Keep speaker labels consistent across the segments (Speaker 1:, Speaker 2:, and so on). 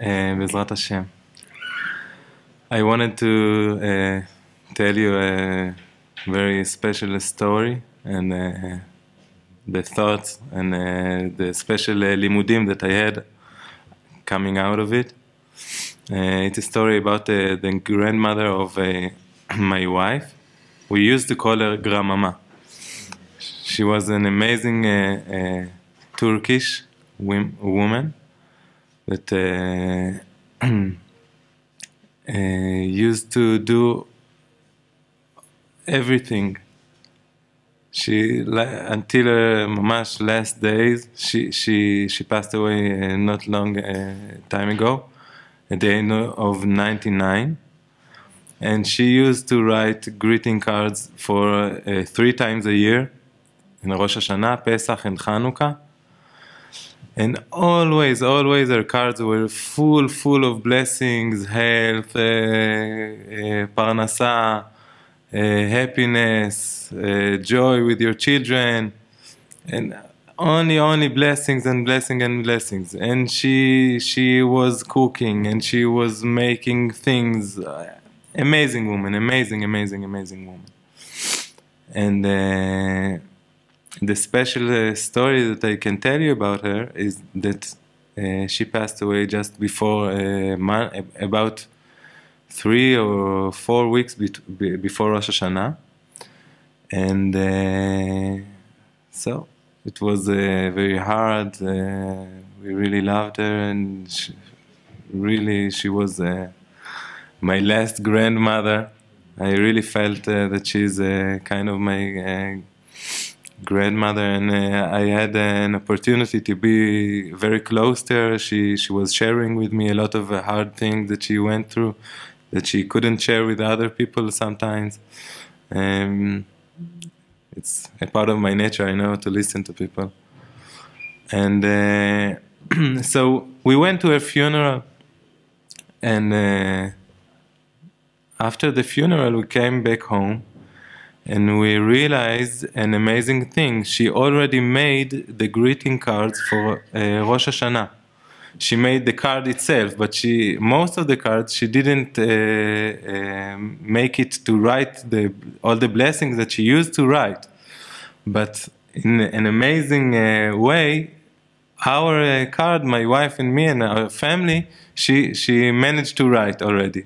Speaker 1: בעזרת השם. I wanted to tell you a very special story and the thoughts and the special limudim that I had coming out of it. It's a story about the grandmother of my wife. We used to call her Grandmama. She was an amazing Turkish woman that used to do everything. She until her mama's last days, she passed away not long time ago, at the end of 99, and she used to write greeting cards for 3 times a year, in Rosh Hashanah, Pesach, and Chanukah. And always her cards were full of blessings, health, parnasa, happiness, joy with your children, and only blessings and blessings. And she was cooking and she was making things. Amazing woman, amazing woman. And the special story that I can tell you about her is that she passed away just before about 3 or 4 weeks before Rosh Hashanah, and so it was very hard. We really loved her, and she was my last grandmother. I really felt that she's kind of my grandmother, and I had an opportunity to be very close to her. She was sharing with me a lot of hard things that she went through that she couldn't share with other people sometimes. It's a part of my nature, I know, to listen to people. And so we went to her funeral, and after the funeral we came back home, and we realized an amazing thing. She already made the greeting cards for Rosh Hashanah. She made the card itself, but most of the cards she didn't make it to write all the blessings that she used to write. But in an amazing way, our card, my wife and me and our family, she managed to write already.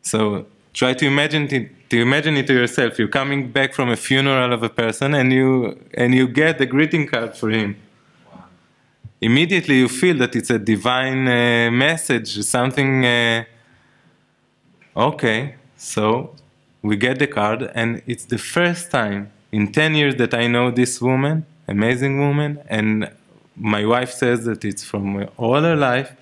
Speaker 1: So try to imagine it to yourself. You're coming back from a funeral of a person, and you get the greeting card for him. Wow. Immediately you feel that it's a divine message, something. Okay, so we get the card, and it's the first time in 10 years that I know this woman, amazing woman, and my wife says that it's from all her life.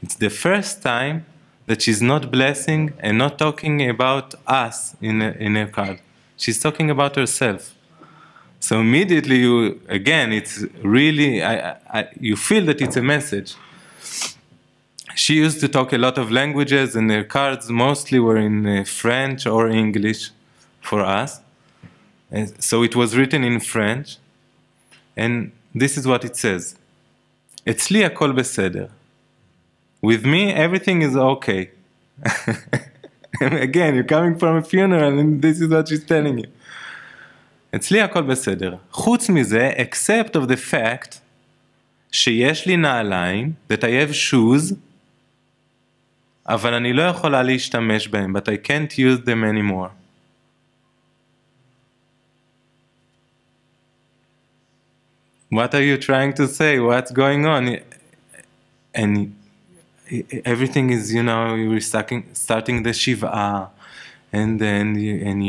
Speaker 1: It's the first time that she's not blessing and not talking about us in her card. She's talking about herself. So immediately it's really, you feel that it's a message. She used to talk a lot of languages, and her cards mostly were in French or English for us. And so it was written in French, and this is what it says. אצלי הכל בסדר. With me, everything is okay. Again, you're coming from a funeral, and this is what she's telling you. אצלי הכל בסדר. חוץ מזה, except of the fact שיש לי נעליים, that I have shoes, אבל אני לא יכולה להשתמש בהם, but I can't use them anymore. What are you trying to say? What's going on? And everything is, you're starting the Shiva, and then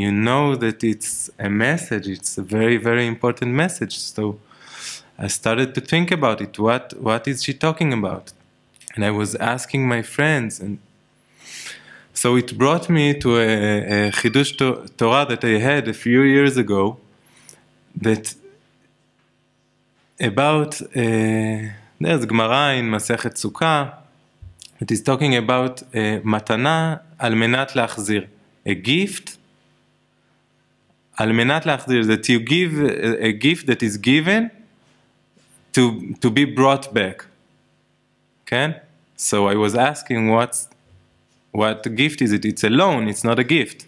Speaker 1: you know that it's a message. It's a very, very important message. So I started to think about it. What is she talking about? And I was asking my friends, and so it brought me to a Chidush Torah that I had a few years ago, that about there's Gemara in Masechet Sukkah. It is talking about מתנה על מנת להחזיר, a gift על מנת להחזיר, that you give a gift that is given to be brought back. כן? So I was asking, what gift is it? It's a loan, it's not a gift.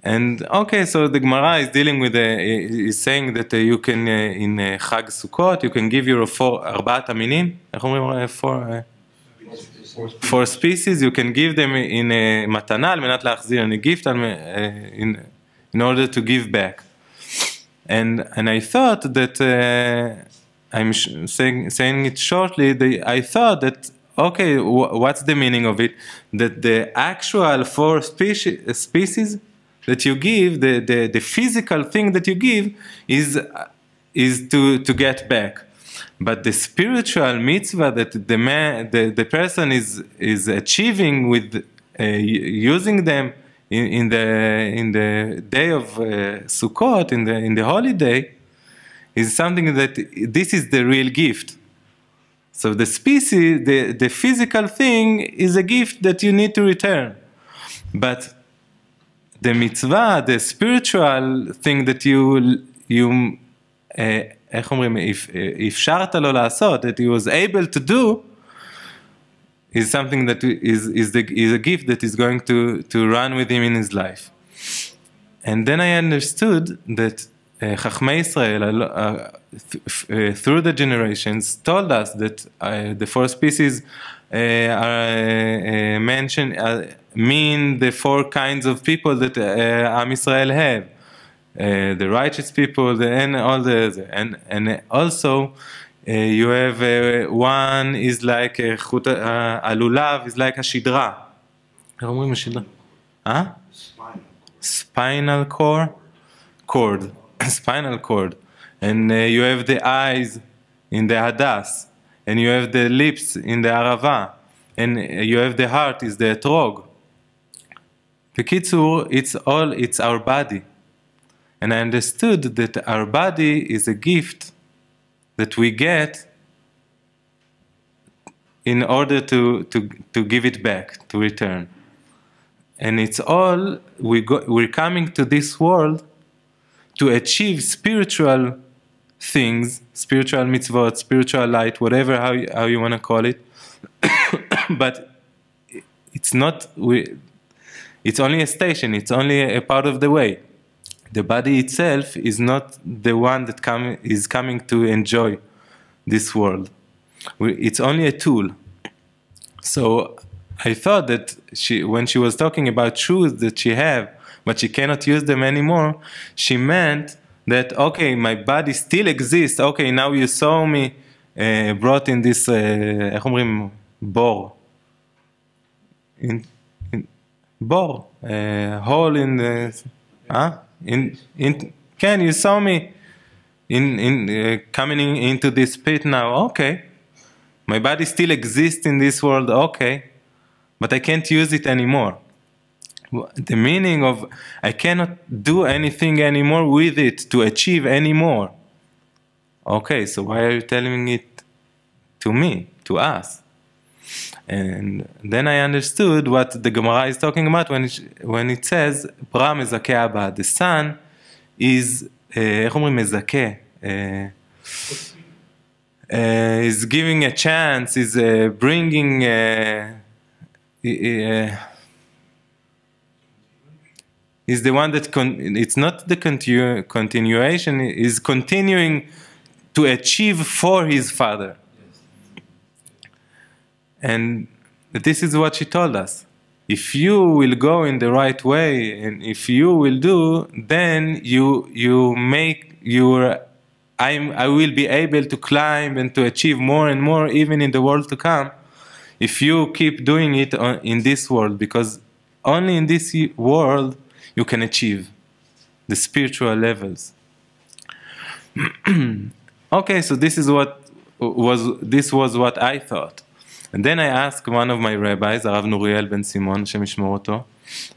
Speaker 1: And okay, so the Gemara is dealing with is saying that you can in Chag Sukkot you can give your ארבעת המינים, איך אומרים? Four species, you can give them in מתנה על מנת להחזיר, in a gift in order to give back. And I thought that I'm saying it shortly. I thought that okay, what's the meaning of it? That the actual four species that you give, the physical thing that you give, is to get back. But the spiritual mitzvah that the person is achieving with using them in the day of Sukkot, in the holiday, is something that this is the real gift. So the species, the physical thing, is a gift that you need to return. But the mitzvah, the spiritual thing that איך אומרים, אפשרת לו לעשות, that he was able to do, is something that is a gift that is going to run with him in his life. And then I understood that Chachmei Israel, through the generations, told us that the four species are mentioned, mean the four kinds of people that Am Israel have. The righteous people, and all and also you have one is like alulav is like a shidra. איך אומרים השדרה? Spinal cord, spinal cord, and you have the eyes in the hadas, and you have the lips in the arava, and you have the heart is the etrog. בקיצור, it's our body. And I understood that our body is a gift that we get in order to give it back, to return. And it's all, we're coming to this world to achieve spiritual things, spiritual mitzvot, spiritual light, whatever, how you want to call it. But it's not, it's only a station, it's only a part of the way. The body itself is not the one that is coming to enjoy this world. It's only a tool. So I thought that when she was talking about shoes that she have, but she cannot use them anymore, she meant that, okay, my body still exists. Okay, now you saw me brought in this, איך אומרים, בור. בור. Hole in the, Ken, you saw me coming into this pit now. Okay, my body still exists in this world. Okay, but I can't use it anymore. The meaning of I cannot do anything anymore with it to achieve anymore. Okay, so why are you telling it to me, to us? And then I understood what the Gemara is talking about when it says, Bra mezake abba, the son is, איך אומרים מזכה, is giving a chance, is bringing, is the one that, it's not the continuation, is continuing to achieve for his father. And this is what she told us. If you will go in the right way, and if you will do, then you make your, I will be able to climb and to achieve more and more, even in the world to come, if you keep doing it in this world, because only in this world you can achieve the spiritual levels. Okay, so this was what I thought. And then I asked one of my rabbis, Arav Nuriel ben Simon, Hashem yishmor oto,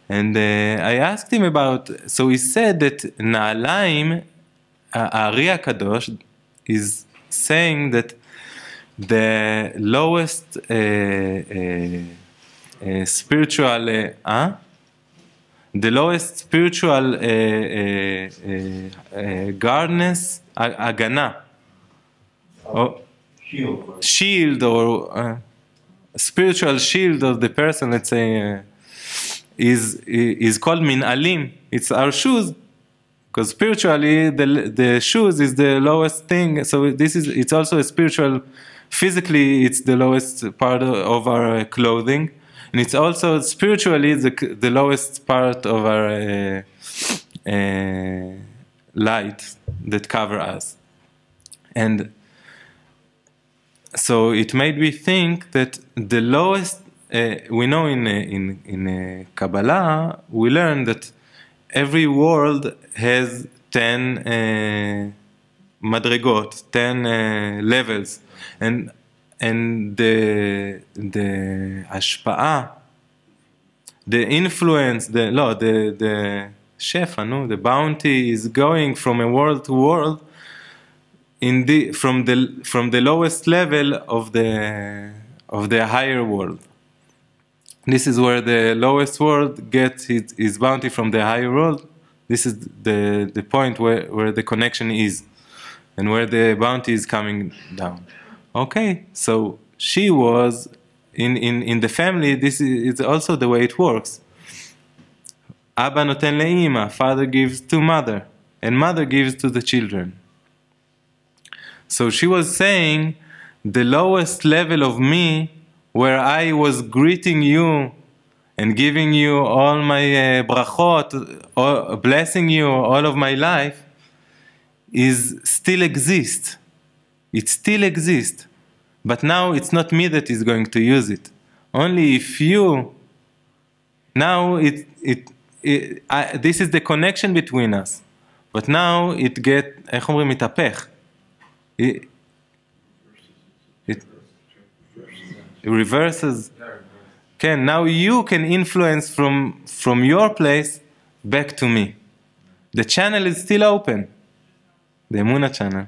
Speaker 1: and I asked him about, so he said that Na'alaim, Ari HaKadosh, is saying that the lowest spiritual, the lowest spiritual guardness, agana, or shield, or spiritual shield of the person, let's say, is called min'alim. It's our shoes, because spiritually the shoes is the lowest thing. So it's also a spiritual. Physically, it's the lowest part of our clothing, and it's also spiritually the lowest part of our light that cover us. And so it made me think that the lowest, we know in Kabbalah, we learn that every world has 10 madrigot, 10 levels, and the השפעה, the influence, the shefa, no, the bounty is going from a world to world from the lowest level of the higher world. This is where the lowest world gets its bounty from the higher world. This is the point where the connection is, and where the bounty is coming down. Okay, so she was in the family. This is also the way it works. Abba noten le'ima, father gives to mother, and mother gives to the children. So she was saying the lowest level of me, where I was greeting you and giving you all my brachot, blessing you all of my life, is still exists. It still exists. But now it's not me that is going to use it. Only if you, now this is the connection between us. But now it איך אומרים, מתהפך. It reverses. Okay, now you can influence from your place back to me. The channel is still open. The Emunah channel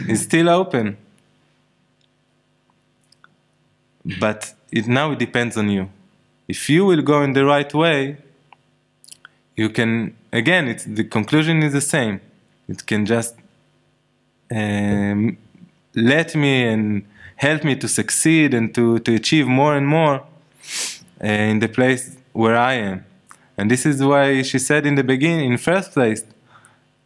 Speaker 1: is still open. But now it depends on you. If you will go in the right way, you can, again, the conclusion is the same. It can just let me and help me to succeed and to achieve more and more in the place where I am. And this is why she said in the beginning, in first place,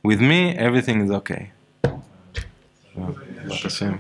Speaker 1: with me, everything is okay. Baruch Hashem.